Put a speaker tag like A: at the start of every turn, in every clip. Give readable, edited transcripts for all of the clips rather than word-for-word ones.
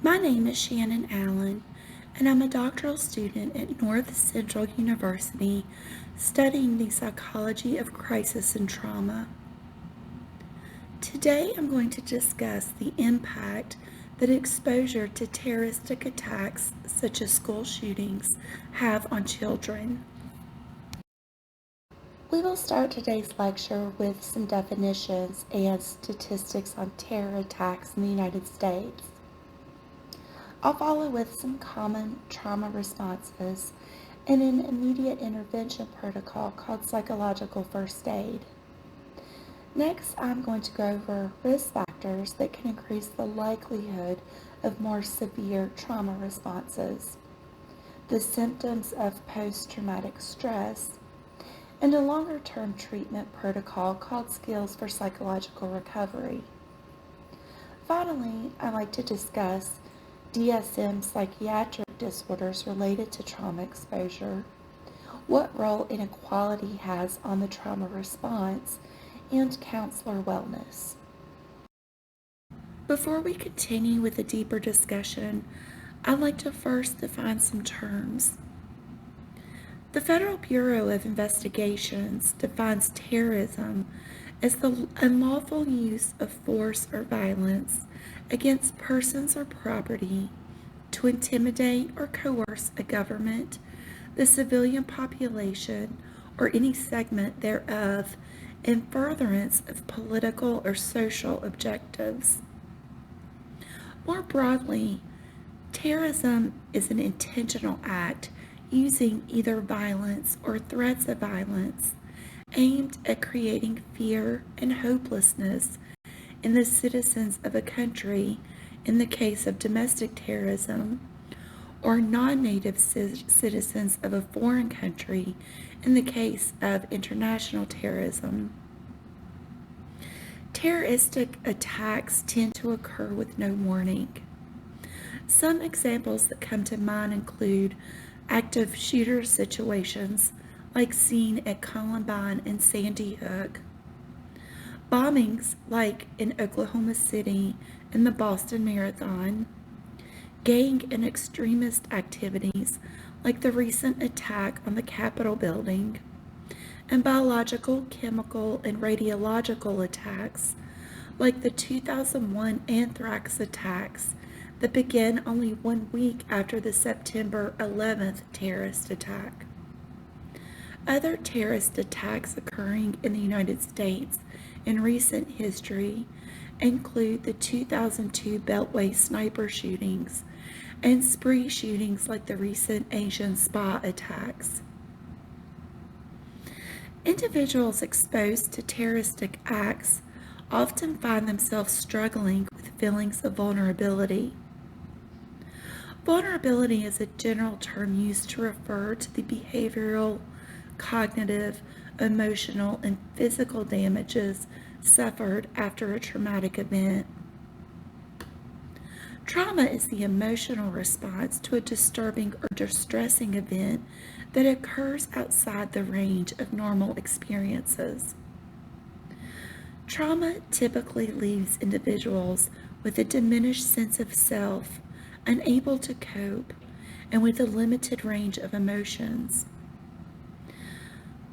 A: My name is Shannon Allen, and I'm a doctoral student at North Central University studying the psychology of crisis and trauma. Today I'm going to discuss the impact that exposure to terroristic attacks, such as school shootings, have on children. We will start today's lecture with some definitions and statistics on terror attacks in the United States. I'll follow with some common trauma responses and an immediate intervention protocol called psychological first aid. Next, I'm going to go over risk factors that can increase the likelihood of more severe trauma responses, the symptoms of post-traumatic stress, and a longer-term treatment protocol called skills for psychological recovery. Finally, I'd like to discuss DSM psychiatric disorders related to trauma exposure, what role inequality has on the trauma response, and counselor wellness. Before we continue with a deeper discussion, I'd like to first define some terms. The Federal Bureau of Investigations defines terrorism as the unlawful use of force or violence against persons or property to intimidate or coerce a government, the civilian population, or any segment thereof in furtherance of political or social objectives. More broadly, terrorism is an intentional act using either violence or threats of violence aimed at creating fear and hopelessness in the citizens of a country in the case of domestic terrorism, or non-native citizens of a foreign country in the case of international terrorism. Terroristic attacks tend to occur with no warning. Some examples that come to mind include active shooter situations like seen at Columbine and Sandy Hook, bombings like in Oklahoma City and the Boston Marathon, gang and extremist activities like the recent attack on the Capitol building, and biological, chemical, and radiological attacks like the 2001 anthrax attacks that began only 1 week after the September 11th terrorist attack. Other terrorist attacks occurring in the United States in recent history include the 2002 Beltway sniper shootings and spree shootings like the recent Asian spa attacks. Individuals exposed to terroristic acts often find themselves struggling with feelings of vulnerability. Vulnerability is a general term used to refer to the behavioral, cognitive, emotional, and physical damages suffered after a traumatic event. Trauma is the emotional response to a disturbing or distressing event that occurs outside the range of normal experiences. Trauma typically leaves individuals with a diminished sense of self, unable to cope, and with a limited range of emotions.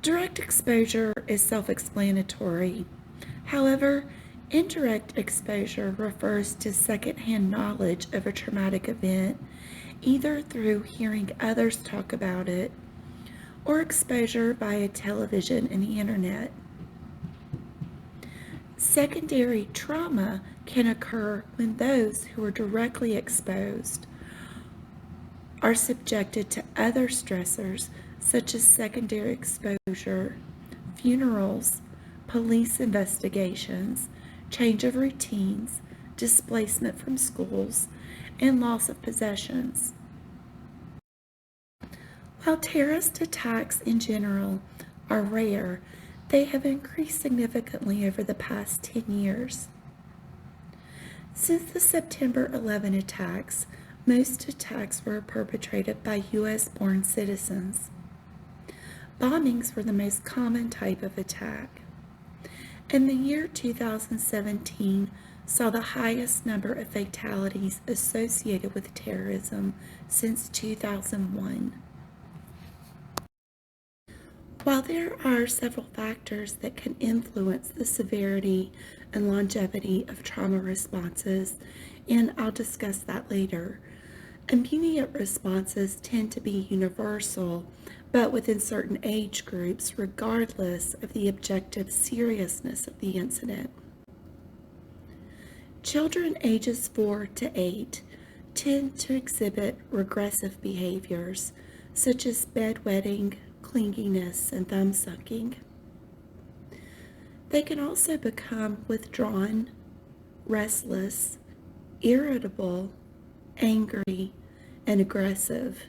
A: Direct exposure is self-explanatory. However, indirect exposure refers to secondhand knowledge of a traumatic event, either through hearing others talk about it or exposure via television and the internet. Secondary trauma can occur when those who are directly exposed are subjected to other stressors such as secondary exposure, funerals, police investigations, change of routines, displacement from schools, and loss of possessions. While terrorist attacks in general are rare, they have increased significantly over the past 10 years. Since the September 11 attacks, most attacks were perpetrated by U.S.-born citizens. Bombings were the most common type of attack. In the year 2017, saw the highest number of fatalities associated with terrorism since 2001. While there are several factors that can influence the severity and longevity of trauma responses, and I'll discuss that later, immediate responses tend to be universal, but within certain age groups, regardless of the objective seriousness of the incident. Children ages 4 to 8 tend to exhibit regressive behaviors, such as bedwetting, clinginess, and thumb sucking. They can also become withdrawn, restless, irritable, angry, and aggressive.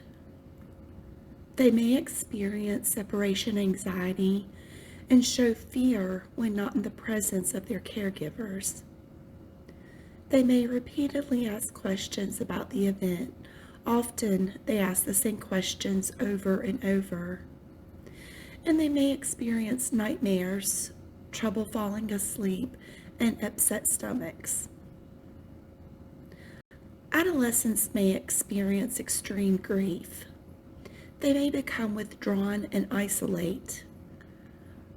A: They may experience separation anxiety and show fear when not in the presence of their caregivers. They may repeatedly ask questions about the event. Often they ask the same questions over and over. And they may experience nightmares, trouble falling asleep, and upset stomachs. Adolescents may experience extreme grief. They may become withdrawn and isolate.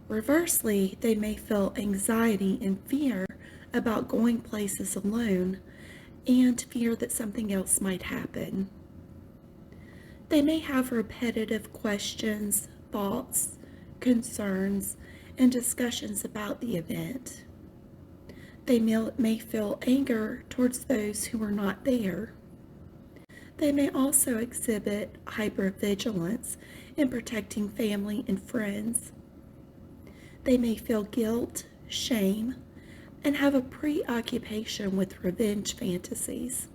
A: Reversely, they may feel anxiety and fear about going places alone and fear that something else might happen. They may have repetitive questions, thoughts, concerns, and discussions about the event. They may feel anger towards those who were not there. They may also exhibit hypervigilance in protecting family and friends. They may feel guilt, shame, and have a preoccupation with revenge fantasies.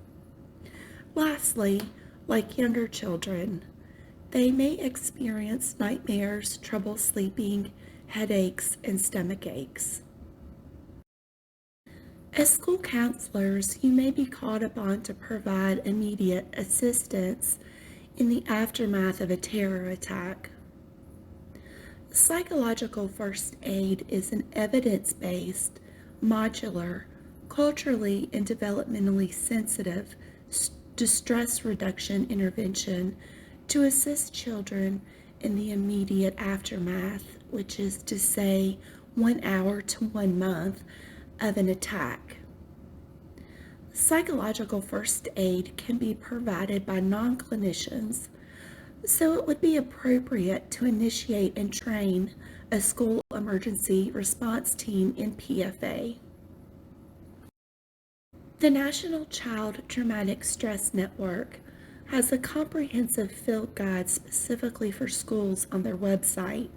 A: Lastly, like younger children, they may experience nightmares, trouble sleeping, headaches, and stomach aches. As school counselors, you may be called upon to provide immediate assistance in the aftermath of a terror attack. Psychological first aid is an evidence-based, modular, culturally and developmentally sensitive distress reduction intervention to assist children in the immediate aftermath, which is to say 1 hour to 1 month of an attack. Psychological first aid can be provided by non-clinicians, so it would be appropriate to initiate and train a school emergency response team in PFA. The National Child Traumatic Stress Network has a comprehensive field guide specifically for schools on their website.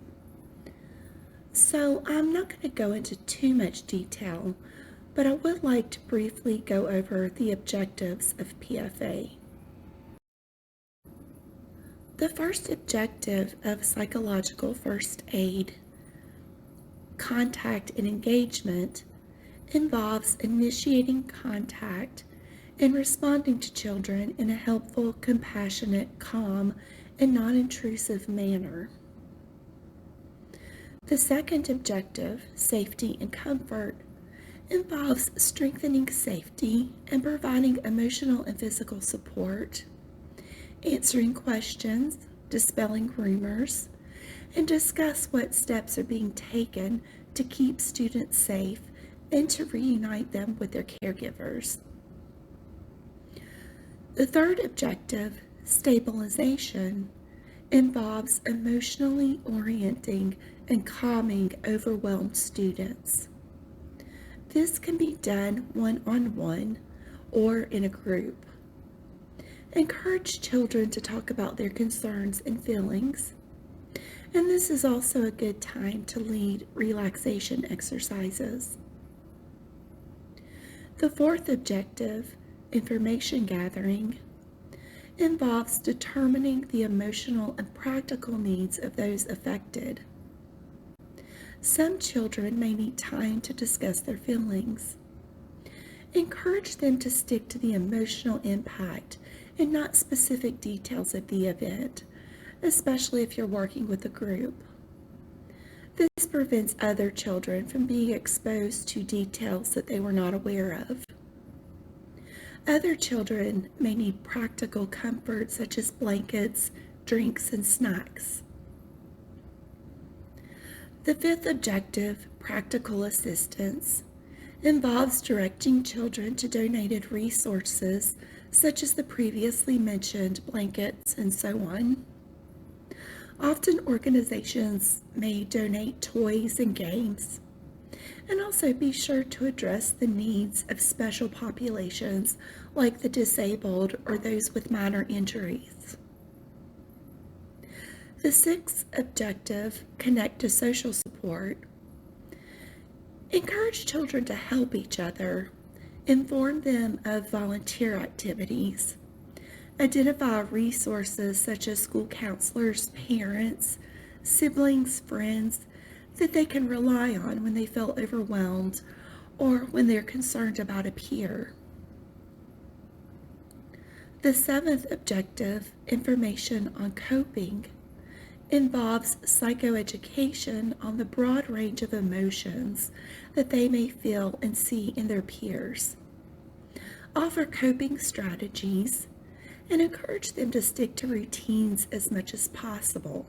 A: So I'm not going to go into too much detail, but I would like to briefly go over the objectives of PFA. The first objective of psychological first aid, contact and engagement, involves initiating contact and responding to children in a helpful, compassionate, calm, and non-intrusive manner. The second objective, safety and comfort, involves strengthening safety and providing emotional and physical support, answering questions, dispelling rumors, and discuss what steps are being taken to keep students safe and to reunite them with their caregivers. The third objective, stabilization, involves emotionally orienting and calming overwhelmed students. This can be done one-on-one or in a group. Encourage children to talk about their concerns and feelings, and this is also a good time to lead relaxation exercises. The fourth objective, information gathering, involves determining the emotional and practical needs of those affected. Some children may need time to discuss their feelings. Encourage them to stick to the emotional impact and not specific details of the event, especially if you're working with a group. This prevents other children from being exposed to details that they were not aware of. Other children may need practical comfort such as blankets, drinks, and snacks. The fifth objective, practical assistance, involves directing children to donated resources such as the previously mentioned blankets and so on. Often organizations may donate toys and games, and also be sure to address the needs of special populations like the disabled or those with minor injuries. The sixth objective, connect to social support. Encourage children to help each other, inform them of volunteer activities, identify resources such as school counselors, parents, siblings, friends that they can rely on when they feel overwhelmed or when they're concerned about a peer. The seventh objective, information on coping, involves psychoeducation on the broad range of emotions that they may feel and see in their peers. Offer coping strategies and encourage them to stick to routines as much as possible.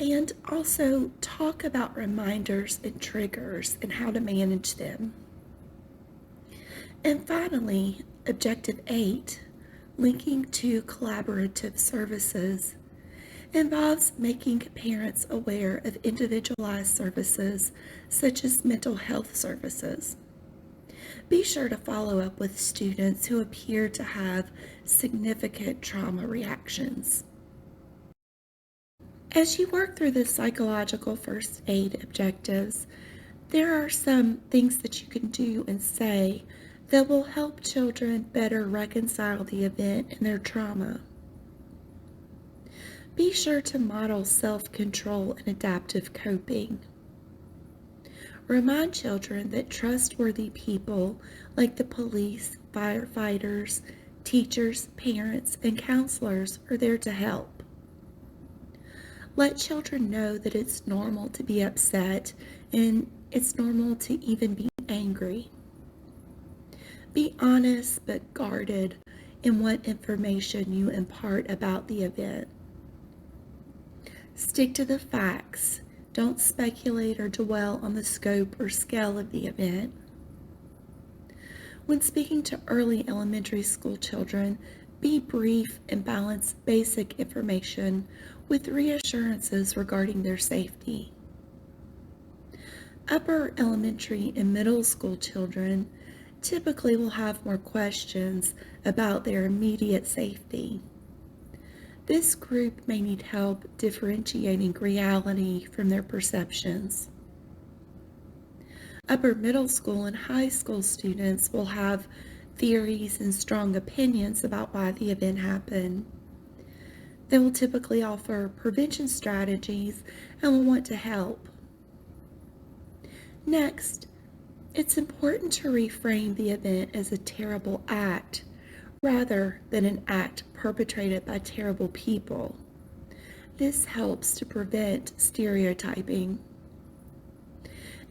A: And also talk about reminders and triggers and how to manage them. And finally, Objective 8, linking to collaborative services, involves making parents aware of individualized services such as mental health services. Be sure to follow up with students who appear to have significant trauma reactions. As you work through the psychological first aid objectives, there are some things that you can do and say that will help children better reconcile the event and their trauma. Be sure to model self-control and adaptive coping. Remind children that trustworthy people like the police, firefighters, teachers, parents, and counselors are there to help. Let children know that it's normal to be upset and it's normal to even be angry. Be honest but guarded in what information you impart about the event. Stick to the facts. Don't speculate or dwell on the scope or scale of the event. When speaking to early elementary school children, be brief and balance basic information with reassurances regarding their safety. Upper elementary and middle school children typically will have more questions about their immediate safety. This group may need help differentiating reality from their perceptions. Upper middle school and high school students will have theories and strong opinions about why the event happened. They will typically offer prevention strategies and will want to help. Next, it's important to reframe the event as a terrible act rather than an act perpetrated by terrible people. This helps to prevent stereotyping.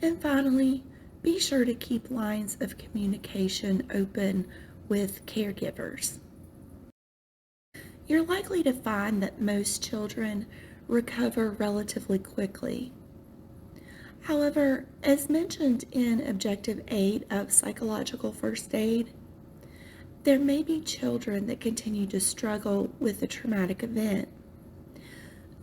A: And finally, be sure to keep lines of communication open with caregivers. You're likely to find that most children recover relatively quickly. However, as mentioned in Objective 8 of Psychological First Aid, there may be children that continue to struggle with a traumatic event.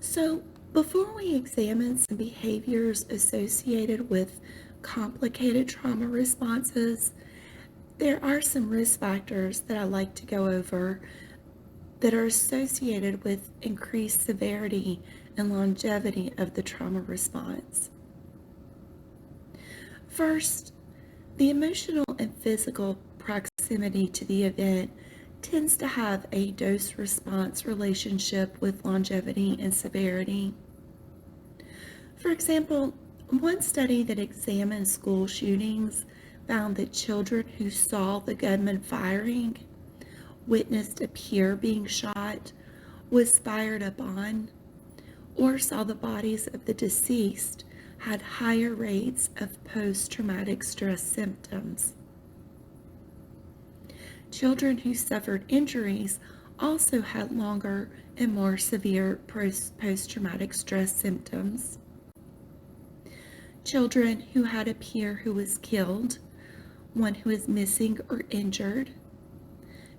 A: So, before we examine some behaviors associated with complicated trauma responses, there are some risk factors that I like to go over that are associated with increased severity and longevity of the trauma response. First, the emotional and physical proximity to the event tends to have a dose-response relationship with longevity and severity. For example, one study that examined school shootings found that children who saw the gunman firing, witnessed a peer being shot, was fired upon, or saw the bodies of the deceased had higher rates of post-traumatic stress symptoms. Children who suffered injuries also had longer and more severe post-traumatic stress symptoms. Children who had a peer who was killed, one who is missing or injured,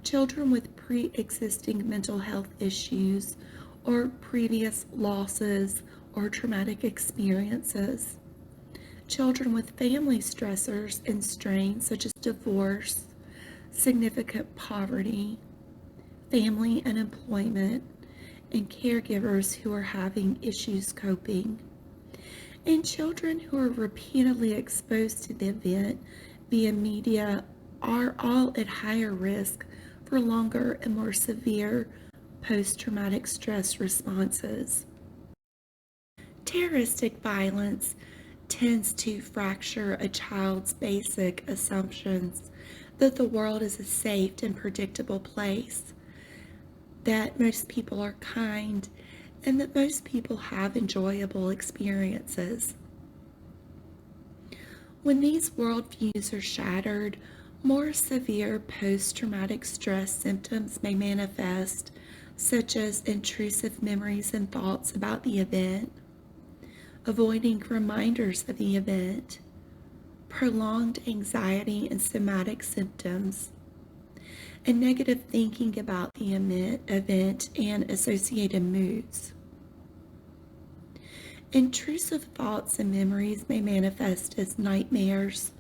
A: children with pre-existing mental health issues or previous losses or traumatic experiences, children with family stressors and strains such as divorce, significant poverty, family unemployment, and caregivers who are having issues coping, and children who are repeatedly exposed to the event via media are all at higher risk for longer and more severe post-traumatic stress responses. Terroristic violence tends to fracture a child's basic assumptions that the world is a safe and predictable place, that most people are kind, and that most people have enjoyable experiences. When these worldviews are shattered, more severe post-traumatic stress symptoms may manifest, such as intrusive memories and thoughts about the event, avoiding reminders of the event, prolonged anxiety and somatic symptoms, and negative thinking about the event and associated moods. Intrusive thoughts and memories may manifest as nightmares,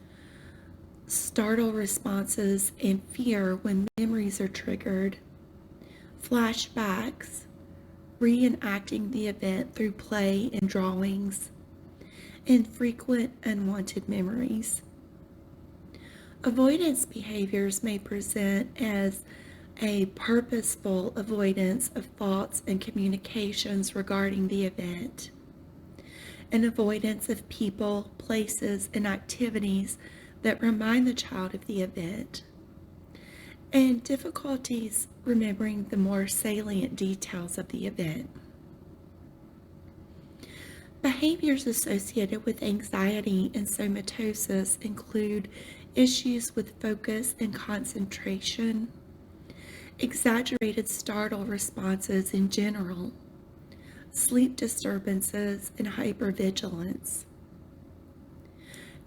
A: startle responses, and fear when memories are triggered, flashbacks, reenacting the event through play and drawings, and frequent unwanted memories. Avoidance behaviors may present as a purposeful avoidance of thoughts and communications regarding the event, an avoidance of people, places, and activities that remind the child of the event, and difficulties remembering the more salient details of the event. Behaviors associated with anxiety and somatosis include issues with focus and concentration, exaggerated startle responses in general, sleep disturbances, and hypervigilance.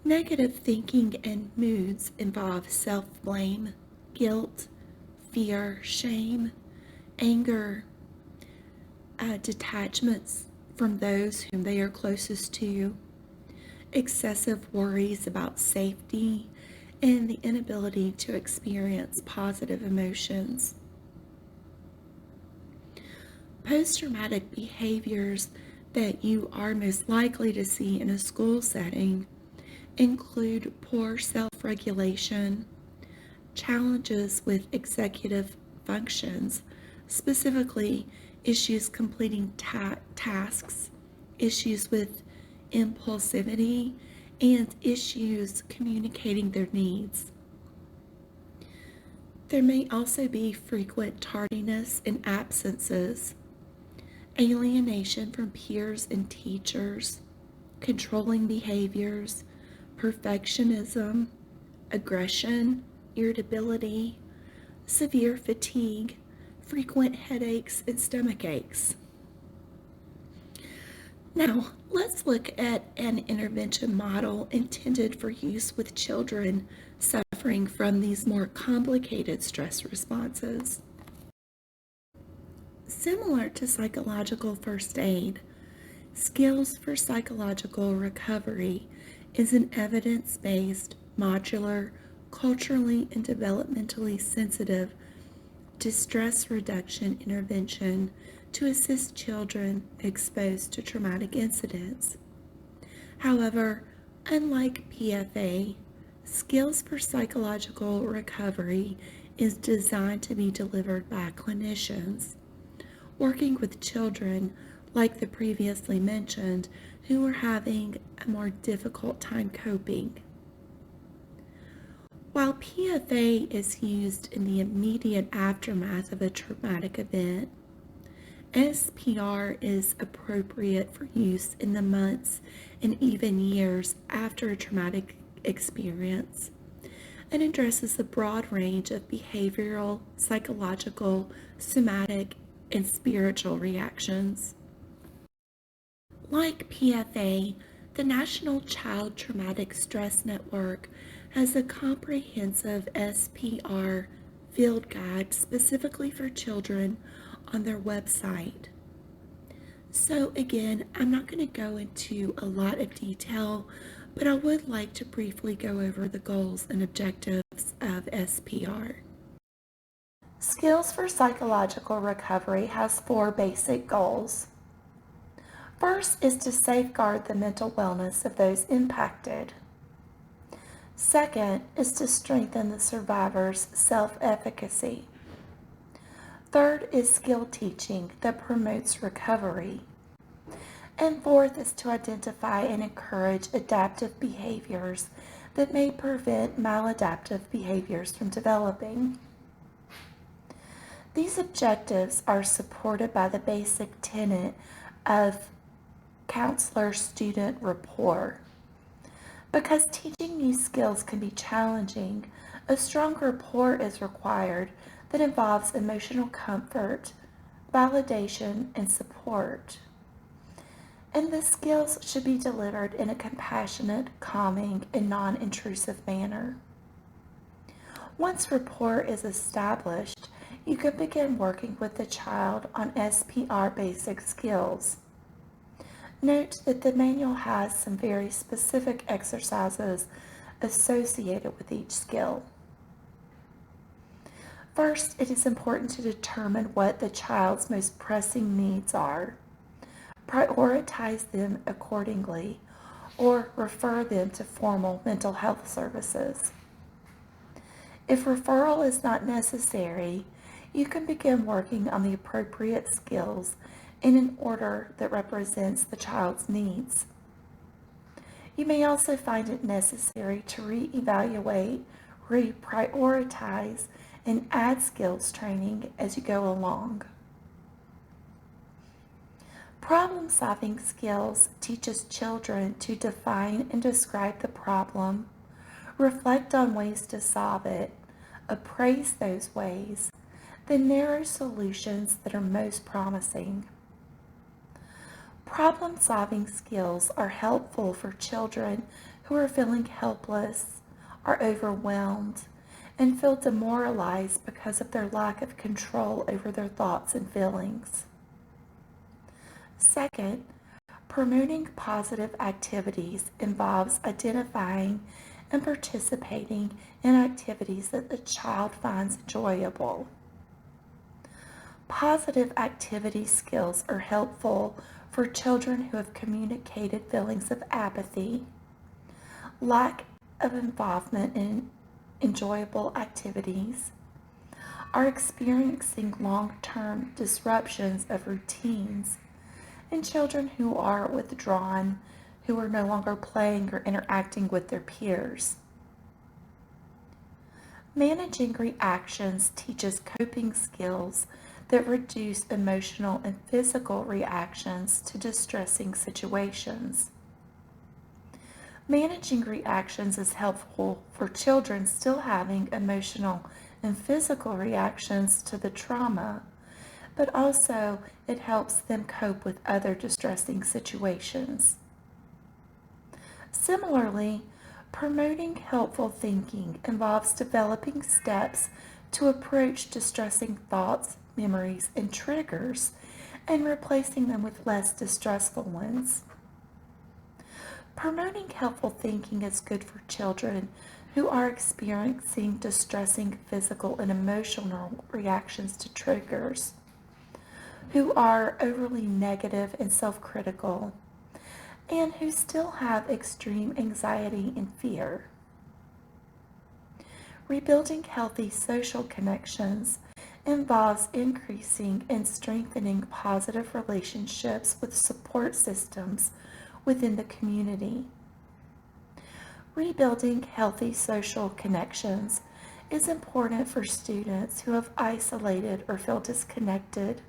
A: Negative thinking and moods involve self-blame, guilt, fear, shame, anger, detachments from those whom they are closest to, excessive worries about safety, and the inability to experience positive emotions. Post-traumatic behaviors that you are most likely to see in a school setting include poor self-regulation, challenges with executive functions, specifically issues completing tasks, issues with impulsivity, and issues communicating their needs. There may also be frequent tardiness and absences, alienation from peers and teachers, controlling behaviors, perfectionism, aggression, irritability, severe fatigue, frequent headaches, and stomach aches. Now, let's look at an intervention model intended for use with children suffering from these more complicated stress responses. Similar to psychological first aid, Skills for Psychological Recovery is an evidence-based, modular, culturally and developmentally sensitive distress reduction intervention to assist children exposed to traumatic incidents. However, unlike PFA, Skills for Psychological Recovery is designed to be delivered by clinicians, working with children like the previously mentioned who are having a more difficult time coping. While PFA is used in the immediate aftermath of a traumatic event, SPR is appropriate for use in the months and even years after a traumatic experience and addresses a broad range of behavioral, psychological, somatic, and spiritual reactions. Like PFA, the National Child Traumatic Stress Network has a comprehensive SPR field guide specifically for children on their website. So again, I'm not going to go into a lot of detail, but I would like to briefly go over the goals and objectives of SPR. Skills for Psychological Recovery has 4 basic goals. First is to safeguard the mental wellness of those impacted. Second is to strengthen the survivor's self-efficacy. Third is skill teaching that promotes recovery. And fourth is to identify and encourage adaptive behaviors that may prevent maladaptive behaviors from developing. These objectives are supported by the basic tenet of counselor-student rapport. Because teaching new skills can be challenging, a strong rapport is required that involves emotional comfort, validation, and support. And the skills should be delivered in a compassionate, calming, and non-intrusive manner. Once rapport is established, you can begin working with the child on SPR basic skills. Note that the manual has some very specific exercises associated with each skill. First, it is important to determine what the child's most pressing needs are. Prioritize them accordingly, or refer them to formal mental health services. If referral is not necessary, you can begin working on the appropriate skills in an order that represents the child's needs. You may also find it necessary to reevaluate, reprioritize, and add skills training as you go along. Problem-solving skills teaches children to define and describe the problem, reflect on ways to solve it, appraise those ways, then narrow solutions that are most promising. Problem-solving skills are helpful for children who are feeling helpless, are overwhelmed, and feel demoralized because of their lack of control over their thoughts and feelings. Second, promoting positive activities involves identifying and participating in activities that the child finds enjoyable. Positive activity skills are helpful for children who have communicated feelings of apathy, lack of involvement in enjoyable activities, are experiencing long-term disruptions of routines, and children who are withdrawn, who are no longer playing or interacting with their peers. Managing reactions teaches coping skills that reduce emotional and physical reactions to distressing situations. Managing reactions is helpful for children still having emotional and physical reactions to the trauma, but also it helps them cope with other distressing situations. Similarly, promoting helpful thinking involves developing steps to approach distressing thoughts, memories, and triggers, and replacing them with less distressful ones. Promoting helpful thinking is good for children who are experiencing distressing physical and emotional reactions to triggers, who are overly negative and self-critical, and who still have extreme anxiety and fear. Rebuilding healthy social connections involves increasing and strengthening positive relationships with support systems within the community. Rebuilding healthy social connections is important for students who have isolated or feel disconnected,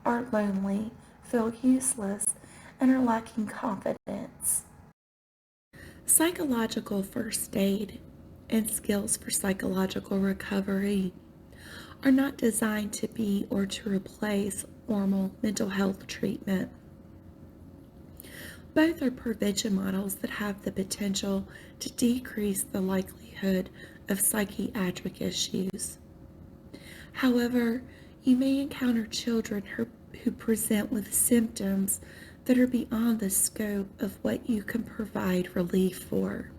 A: are lonely, feel useless, and are lacking confidence. Psychological first aid and skills for psychological recovery are not designed to be or to replace formal mental health treatment. Both are prevention models that have the potential to decrease the likelihood of psychiatric issues. However, you may encounter children who present with symptoms that are beyond the scope of what you can provide relief for.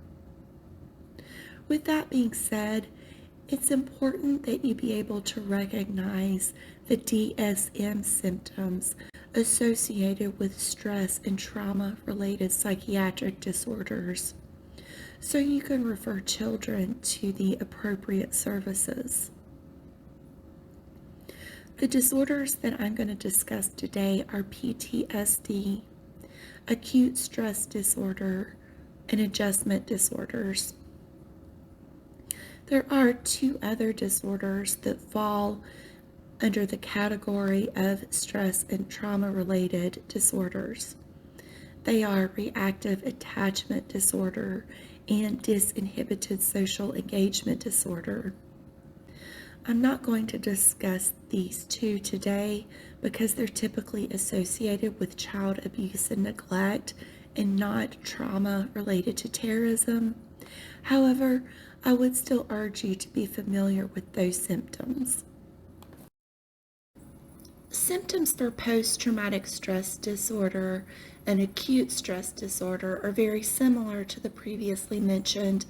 A: With that being said, it's important that you be able to recognize the DSM symptoms associated with stress and trauma-related psychiatric disorders, so you can refer children to the appropriate services. The disorders that I'm going to discuss today are PTSD, acute stress disorder, and adjustment disorders. There are two other disorders that fall under the category of stress and trauma-related disorders. They are reactive attachment disorder and disinhibited social engagement disorder. I'm not going to discuss these two today because they're typically associated with child abuse and neglect and not trauma related to terrorism. However, I would still urge you to be familiar with those symptoms. Symptoms for post-traumatic stress disorder and acute stress disorder are very similar to the previously mentioned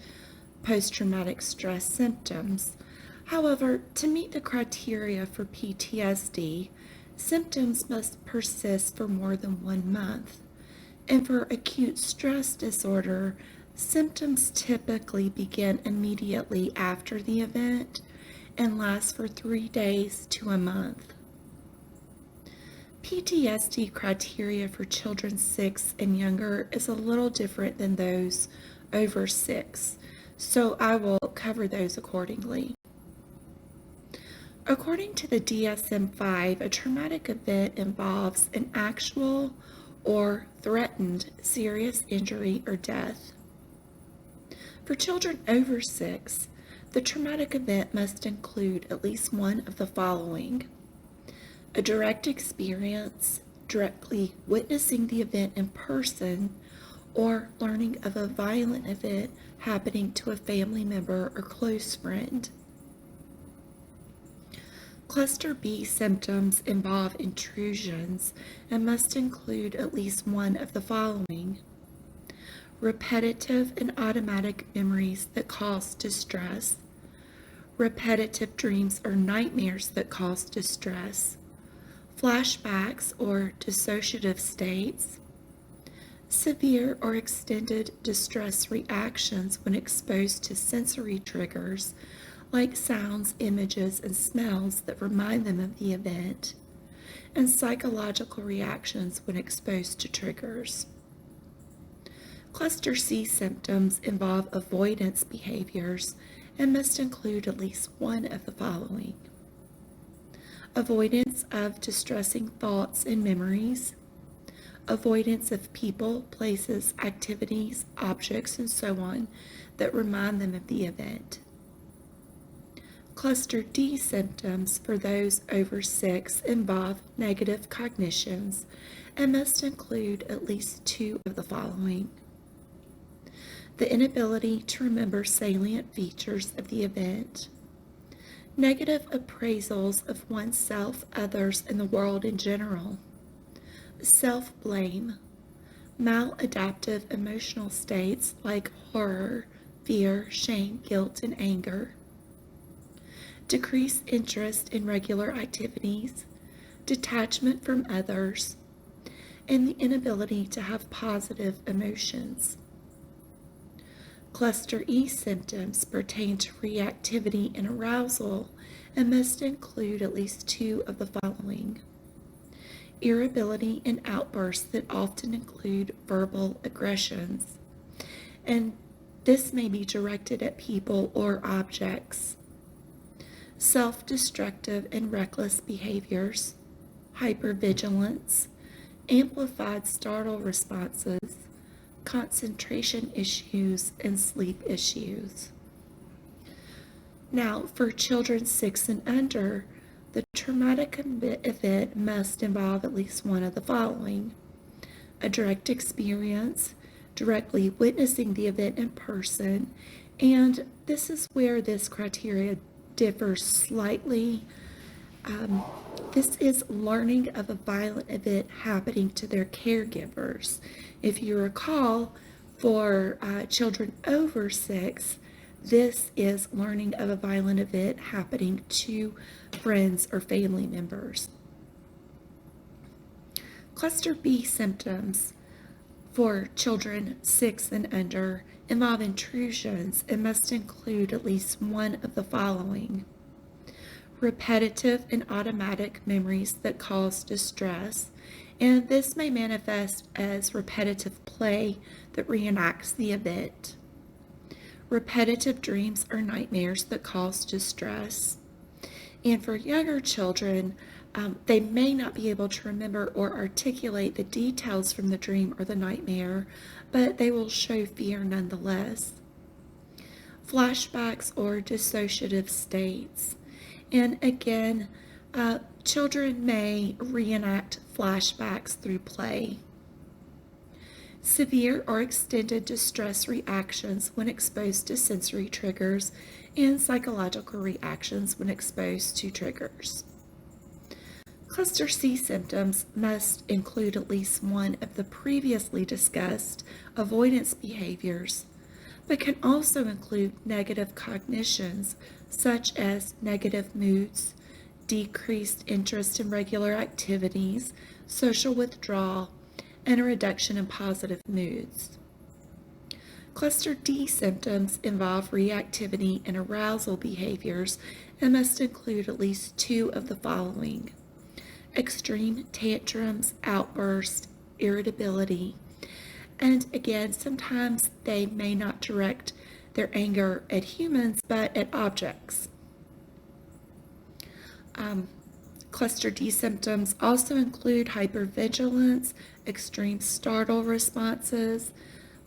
A: post-traumatic stress symptoms. However, to meet the criteria for PTSD, symptoms must persist for more than 1 month. And for acute stress disorder, symptoms typically begin immediately after the event and last for 3 days to a month. PTSD criteria for children 6 and younger is a little different than those over 6, so I will cover those accordingly. According to the DSM-5, a traumatic event involves an actual or threatened serious injury or death. For children over 6, the traumatic event must include at least one of the following: a direct experience, directly witnessing the event in person, or learning of a violent event happening to a family member or close friend. Cluster B symptoms involve intrusions and must include at least one of the following: repetitive and automatic memories that cause distress, repetitive dreams or nightmares that cause distress, flashbacks or dissociative states, severe or extended distress reactions when exposed to sensory triggers like sounds, images, and smells that remind them of the event, and psychological reactions when exposed to triggers. Cluster C symptoms involve avoidance behaviors and must include at least one of the following: avoidance of distressing thoughts and memories, avoidance of people, places, activities, objects, and so on that remind them of the event. Cluster D symptoms for those over 6 involve negative cognitions and must include at least two of the following: the inability to remember salient features of the event, negative appraisals of oneself, others, and the world in general, self-blame, maladaptive emotional states like horror, fear, shame, guilt, and anger, decreased interest in regular activities, detachment from others, and the inability to have positive emotions. Cluster E symptoms pertain to reactivity and arousal and must include at least two of the following: irritability and outbursts that often include verbal aggressions, and this may be directed at people or objects, self-destructive and reckless behaviors, hypervigilance, amplified startle responses, concentration issues, and sleep issues. Now, for children 6 and under, the traumatic event must involve at least one of the following: a direct experience, directly witnessing the event in person, and this is where this criteria differs slightly. This is learning of a violent event happening to their caregivers. If you recall, for children over 6, this is learning of a violent event happening to friends or family members. Cluster B symptoms for children 6 and under involve intrusions and must include at least one of the following: repetitive and automatic memories that cause distress, and this may manifest as repetitive play that reenacts the event. Repetitive dreams or nightmares that cause distress. And for younger children, they may not be able to remember or articulate the details from the dream or the nightmare, but they will show fear nonetheless. Flashbacks or dissociative states. And again, children may reenact flashbacks through play. Severe or extended distress reactions when exposed to sensory triggers, and psychological reactions when exposed to triggers. Cluster C symptoms must include at least one of the previously discussed avoidance behaviors, but can also include negative cognitions such as negative moods, decreased interest in regular activities, social withdrawal, and a reduction in positive moods. Cluster D symptoms involve reactivity and arousal behaviors and must include at least two of the following: extreme tantrums, outbursts, irritability. And again, sometimes they may not direct their anger at humans, but at objects. Cluster D symptoms also include hypervigilance, extreme startle responses,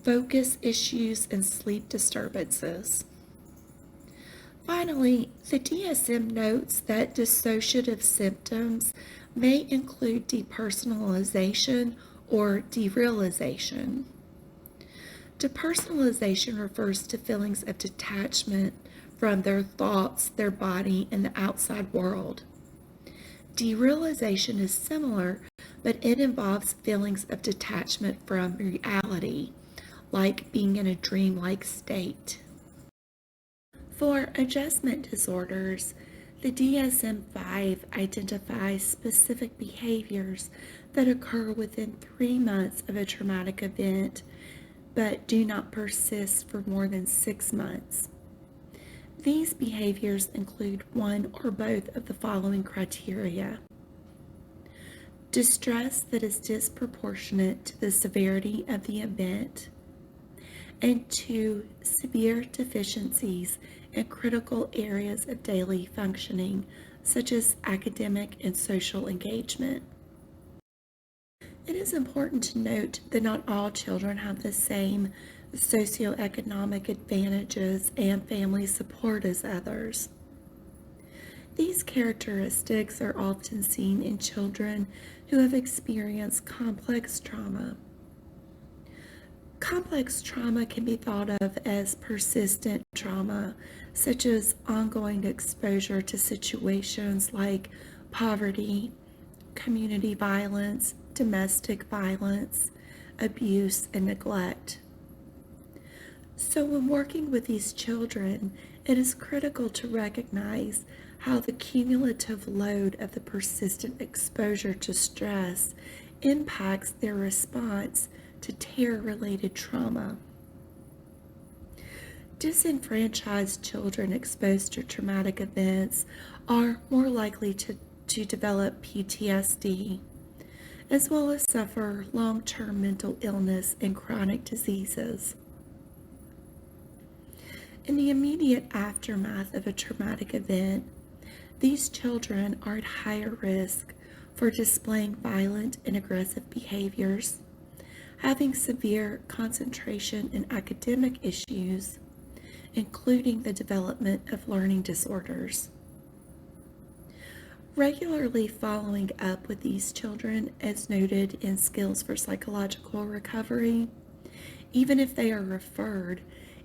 A: focus issues, and sleep disturbances. Finally, the DSM notes that dissociative symptoms may include depersonalization or derealization. Depersonalization refers to feelings of detachment from their thoughts, their body, and the outside world. Derealization is similar, but it involves feelings of detachment from reality, like being in a dreamlike state. For adjustment disorders, the DSM-5 identifies specific behaviors that occur within 3 months of a traumatic event, but do not persist for more than 6 months. These behaviors include one or both of the following criteria: distress that is disproportionate to the severity of the event, and 2, severe deficiencies in critical areas of daily functioning, such as academic and social engagement. It is important to note that not all children have the same socioeconomic advantages and family support as others. These characteristics are often seen in children who have experienced complex trauma. Complex trauma can be thought of as persistent trauma, such as ongoing exposure to situations like poverty, community violence, domestic violence, abuse, and neglect. So when working with these children, it is critical to recognize how the cumulative load of the persistent exposure to stress impacts their response to terror-related trauma. Disenfranchised children exposed to traumatic events are more likely to develop PTSD, as well as suffer long-term mental illness and chronic diseases. In the immediate aftermath of a traumatic event, these children are at higher risk for displaying violent and aggressive behaviors, having severe concentration and academic issues, including the development of learning disorders. Regularly following up with these children, as noted in Skills for Psychological Recovery, even if they are referred,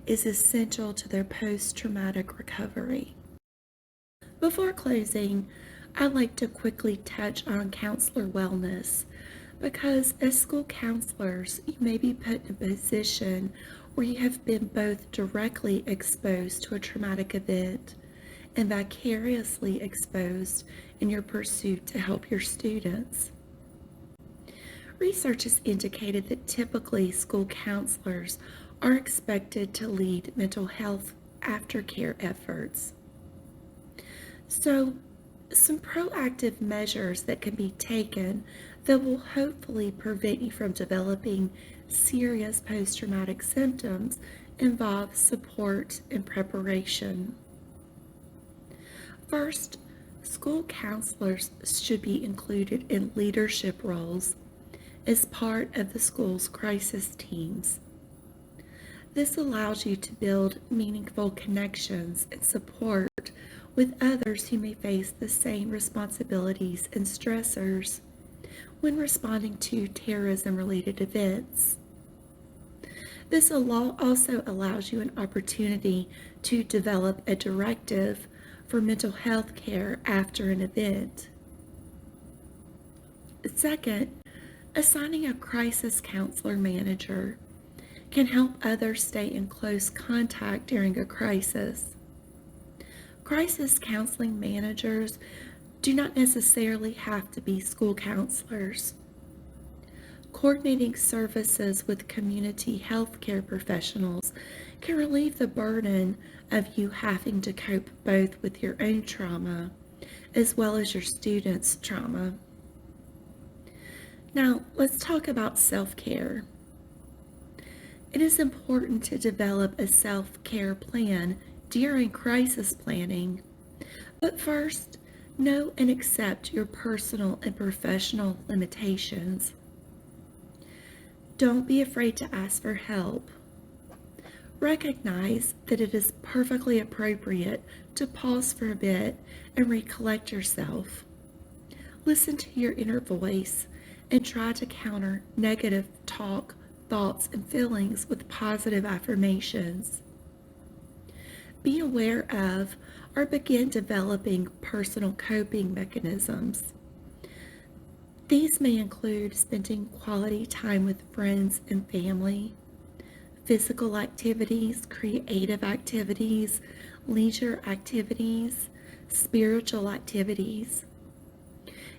A: is essential to their post-traumatic recovery. Before closing, I'd like to quickly touch on counselor wellness, because as school counselors, you may be put in a position where you have been both directly exposed to a traumatic event and vicariously exposed in your pursuit to help your students. Research has indicated that typically school counselors are expected to lead mental health aftercare efforts. So, some proactive measures that can be taken that will hopefully prevent you from developing serious post-traumatic symptoms involve support and preparation. First, school counselors should be included in leadership roles as part of the school's crisis teams. This allows you to build meaningful connections and support with others who may face the same responsibilities and stressors when responding to terrorism-related events. This also allows you an opportunity to develop a directive for mental health care after an event. Second, assigning a crisis counselor manager can help others stay in close contact during a crisis. Crisis counseling managers do not necessarily have to be school counselors. Coordinating services with community healthcare professionals can relieve the burden of you having to cope both with your own trauma as well as your students' trauma. Now, let's talk about self-care. It is important to develop a self-care plan during crisis planning, but first, know and accept your personal and professional limitations. Don't be afraid to ask for help. Recognize that it is perfectly appropriate to pause for a bit and recollect yourself. Listen to your inner voice and try to counter negative talk, thoughts, and feelings with positive affirmations. Be aware of or begin developing personal coping mechanisms. These may include spending quality time with friends and family, physical activities, creative activities, leisure activities, spiritual activities.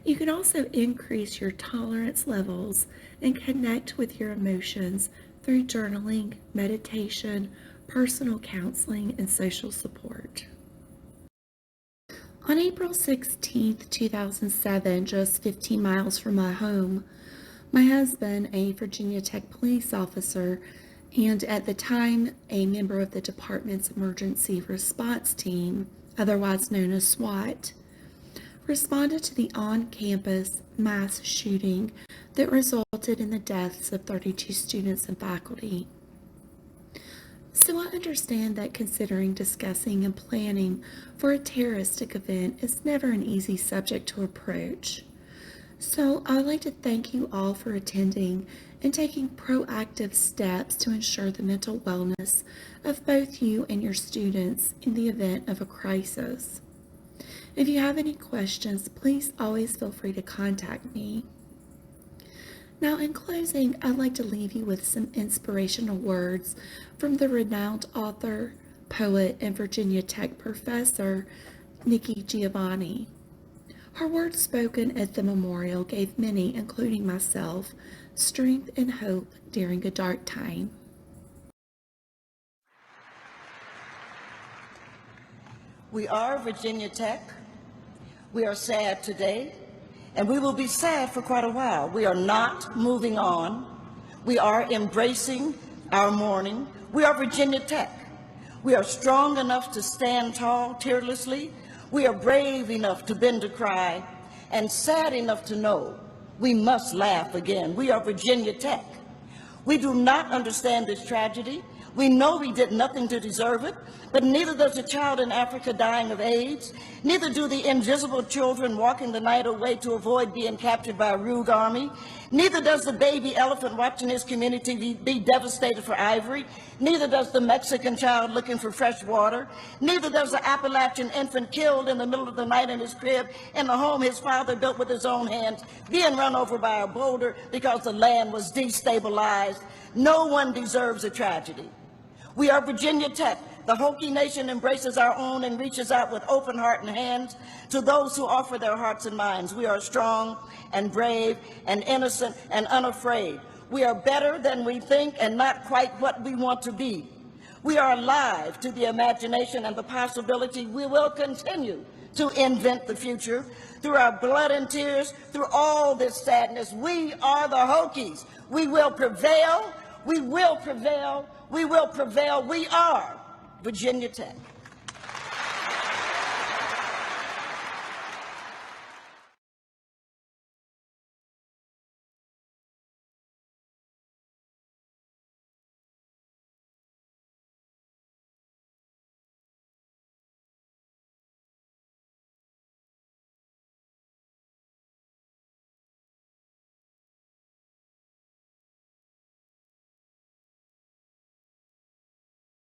A: You can also increase your tolerance levels and connect with your emotions through journaling, meditation, personal counseling, and social support. On April 16, 2007, just 15 miles from my home, my husband, a Virginia Tech police officer, and at the time a member of the department's emergency response team, otherwise known as SWAT, responded to the on-campus mass shooting that resulted in the deaths of 32 students and faculty. So I understand that considering discussing and planning for a terroristic event is never an easy subject to approach. So I would like to thank you all for attending and taking proactive steps to ensure the mental wellness of both you and your students in the event of a crisis. If you have any questions, please always feel free to contact me. Now, in closing, I'd like to leave you with some inspirational words from the renowned author, poet, and Virginia Tech professor, Nikki Giovanni. Her words spoken at the memorial gave many, including myself, strength and hope during a dark time.
B: We are Virginia Tech. We are sad today, and we will be sad for quite a while. We are not moving on. We are embracing our mourning. We are Virginia Tech. We are strong enough to stand tall, tearlessly. We are brave enough to bend a cry. and sad enough to know we must laugh again. We are Virginia Tech. We do not understand this tragedy. We know we did nothing to deserve it, but neither does the child in Africa dying of AIDS, neither do the invisible children walking the night away to avoid being captured by a rogue army, neither does the baby elephant watching his community be devastated for ivory, neither does the Mexican child looking for fresh water, neither does the Appalachian infant killed in the middle of the night in his crib in the home his father built with his own hands, being run over by a boulder because the land was destabilized. No one deserves a tragedy. We are Virginia Tech. The Hokie Nation embraces our own and reaches out with open heart and hands to those who offer their hearts and minds. We are strong and brave and innocent and unafraid. We are better than we think and not quite what we want to be. We are alive to the imagination and the possibility. We will continue to invent the future through our blood and tears, through all this sadness. We are the Hokies. We will prevail. We will prevail. We will prevail. We are Virginia Tech.